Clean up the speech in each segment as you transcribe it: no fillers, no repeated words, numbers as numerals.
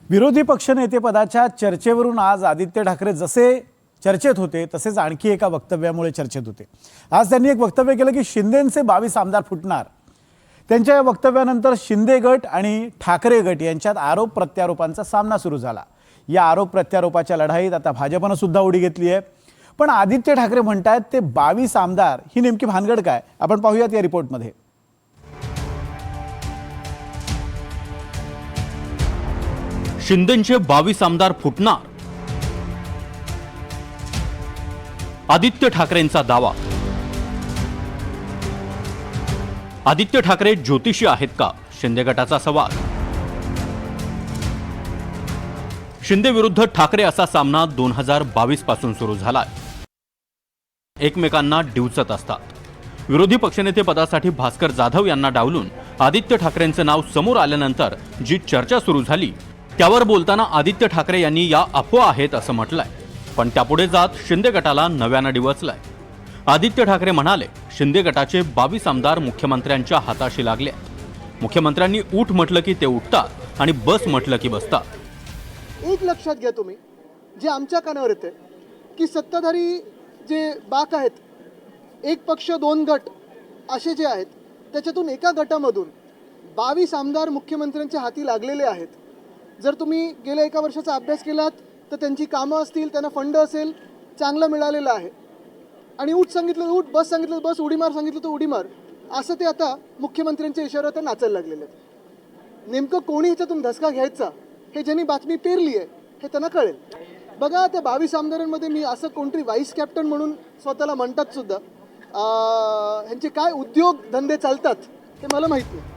विरोधी पक्षनेतेपदाच्या चर्चेवरून आज आदित्य ठाकरे जसे चर्चेत होते तसेच आणखी एका वक्तव्यामुळे चर्चेत होते। आज त्यांनी एक वक्तव्य केलं की शिंदेंचे 22 आमदार फुटणार। त्यांच्या या वक्तव्यानंतर शिंदे गट आणि ठाकरे गट यांच्यात आरोप प्रत्यारोपांचा सामना सुरू झाला। या आरोप प्रत्यारोपाच्या लढाईत आता भाजपने सुद्धा उडी घेतली आहे। पण आदित्य ठाकरे म्हणतात ते 22 आमदार ही नेमकी भानगड काय, आपण पाहूयात या रिपोर्टमध्ये। शिंदेंचे 22 आमदार फुटणार, आदित्य ठाकरेंचा दावा। आदित्य ठाकरे ज्योतिषी आहेत का, शिंदे गटाचा सवाल। शिंदे विरुद्ध ठाकरे असा सामना 2022 पासून सुरू झालाय। एकमेकांना डिवचत असतात। विरोधी पक्षनेते पदासाठी भास्कर जाधव यांना डावलून आदित्य ठाकरेंचे नाव समोर आल्यानंतर जी चर्चा सुरू झाली त्यावर बोलताना आदित्य ठाकरे यांनी या अफवा आहेत असं म्हटलंय। पण त्यापुढे जात शिंदे गटाला नव्यानं डिवचलंय। आदित्य ठाकरे म्हणाले, शिंदे गटाचे 22 आमदार मुख्यमंत्र्यांच्या हाताशी लागले। मुख्यमंत्र्यांनी उठ म्हटलं की ते उठतात आणि बस म्हटलं की बसतात। एक लक्षात घ्या तुम्ही, जे आमच्या कानावर येते की सत्ताधारी जे बाक आहेत, एक पक्ष दोन गट असे जे आहेत, त्याच्यातून एका गटामधून 22 आमदार मुख्यमंत्र्यांच्या हाती लागलेले आहेत। जर तुम्ही गेल्या एका वर्षाचा अभ्यास केलात तर त्यांची कामं असतील, त्यांना फंड असेल, चांगलं मिळालेलं आहे। आणि उठ सांगितलं उठ, बस सांगितलं बस, उडी मार सांगितलं तर उडी मार, असं ते आता मुख्यमंत्र्यांच्या इशाऱ्यावर नाचायला लागलेले आहेत। नेमकं कोणी ह्याच्यातून धसका घ्यायचा हे ज्यांनी बातमी पेरली आहे हे त्यांना कळेल। बघा, त्या 22 आमदारांमध्ये मी असं कोणतरी व्हाईस कॅप्टन म्हणून स्वतःला म्हणतात सुद्धा, ह्यांचे काय उद्योग धंदे चालतात हे मला माहित नाही।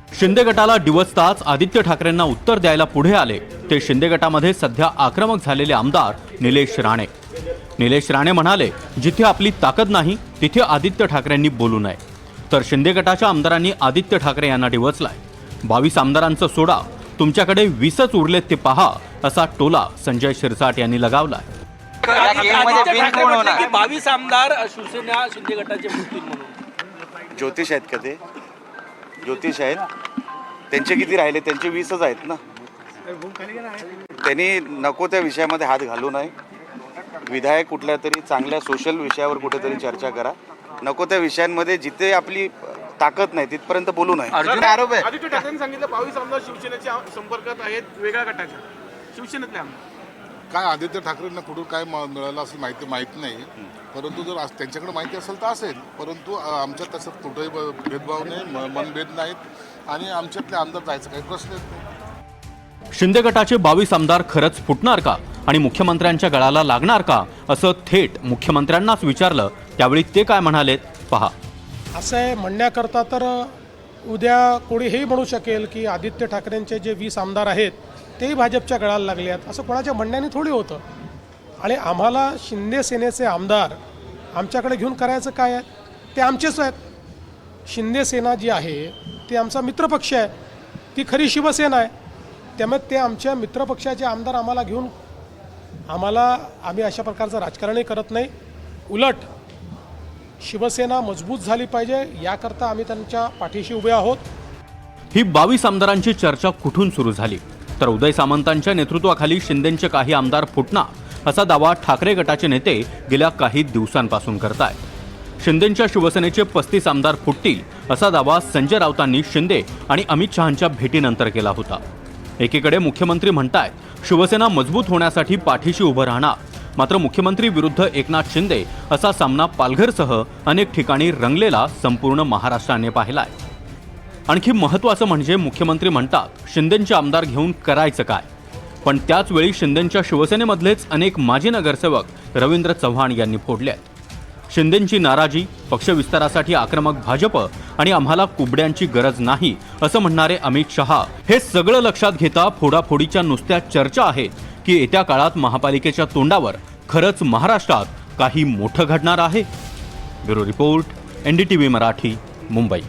शिंदे गटाला डिवचताच आदित्य ठाकरेंना उत्तर द्यायला पुढे आले ते शिंदे गटामध्ये सध्या आक्रमक झालेले आमदार निलेश राणे। निलेश राणे म्हणाले, जिथे आपली ताकद नाही तिथे आदित्य ठाकरेंनी बोलू नये। तर शिंदे गटाच्या आमदारांनी आदित्य ठाकरे यांना डिवचलाय। 22 आमदारांचं सोडा, तुमच्याकडे 20च उरलेत ते पहा, असा टोला संजय शिरसाट यांनी लगावलाय। 22 आमदार शिवसेना शिंदे गटाचे फुटतील म्हणून ज्योतिष आहेत का? ते ज्योतिष आहेत, त्यांचे किती राहिले? त्यांचे 20च आहेत ना। त्यांनी नको त्या विषयामध्ये हात घालू नये। विधायक कुठल्या तरी चांगल्या सोशल विषयावर कुठेतरी चर्चा करा। नको त्या विषयांमध्ये जिथे आपली ताकद नाही तिथपर्यंत बोलू नये। आरोप आहे। आदित्य ठाकरेंनी सांगितलं 22 आमदार शिवसेनेच्या संपर्कात आहेत, वेगळ्या गटाच्या शिवसेनेतले आमदार। काय आदित्य ठाकरेंना कुठून काय मिळालं असं माहित नाही, परंतु जर त्यांच्याकडे माहिती असेल तर असेल, परंतु आमच्यात तसं कुठेही भेदभाव नाही, मनभेद नाहीत आणि आमच्यातले आमदार जायचं काही प्रश्नच नाही। शिंदे गटाचे 22 आमदार खरंच फुटणार का आणि मुख्यमंत्र्यांच्या गळाला लागणार का, असं थेट मुख्यमंत्र्यांनाच विचारलं। त्यावेळी ते काय म्हणालेत पहा। असं आहे म्हणण्याकरता तर उद्या कोणी हेही म्हणू शकेल की आदित्य ठाकरेंचे जे 20 आमदार आहेत तेही भाजपच्या गळाला लागले आहेत, असं कोणाच्या म्हणण्याने थोडी होतं। आणि आम्हाला शिंदे सेनेचे आमदार आमच्याकडे घेऊन करायचं काय आहे, ते आमचेच आहेत। शिंदे सेना जी आहे ती आमचा मित्रपक्ष आहे, ती खरी शिवसेना आहे। त्यामुळे ते आमच्या मित्रपक्षाचे आमदार आम्हाला घेऊन आम्ही अशा प्रकारचं राजकारणही करत नाही। उलट शिवसेना मजबूत झाली पाहिजे याकरता आम्ही त्यांच्या पाठीशी उभे आहोत। ही 22 आमदारांची चर्चा कुठून सुरू झाली तर उदय सामंतांच्या नेतृत्वाखाली शिंदेंचे काही आमदार फुटणार असा दावा ठाकरे गटाचे नेते गेल्या काही दिवसांपासून करतायत। शिंदेंच्या शिवसेनेचे 35 आमदार फुटतील असा दावा संजय राऊतांनी शिंदे आणि अमित शहांच्या भेटीनंतर केला होता। एकीकडे मुख्यमंत्री म्हणतायत शिवसेना मजबूत होण्यासाठी पाठीशी उभं राहणार, मात्र मुख्यमंत्री विरुद्ध एकनाथ शिंदे असा सामना पालघरसह अनेक ठिकाणी रंगलेला संपूर्ण महाराष्ट्राने पाहिलाय। आणखी महत्त्वाचं म्हणजे मुख्यमंत्री म्हणतात शिंदेंचे आमदार घेऊन करायचं काय, पण त्याच वेळी शिंदेंच्या शिवसेनेमधलेच अनेक माजी नगरसेवक रवींद्र चव्हाण यांनी फोडलेत। शिंदेंची नाराजी, पक्षविस्तारासाठी आक्रमक भाजप आणि आम्हाला कुबड्यांची गरज नाही असं म्हणणारे अमित शहा, हे सगळं लक्षात घेता फोडाफोडीच्या नुसत्या चर्चा आहेत की येत्या काळात महापालिकेच्या तोंडावर खरंच महाराष्ट्रात काही मोठं घडणार आहे। Bureau report, NDTV Marathi, Mumbai.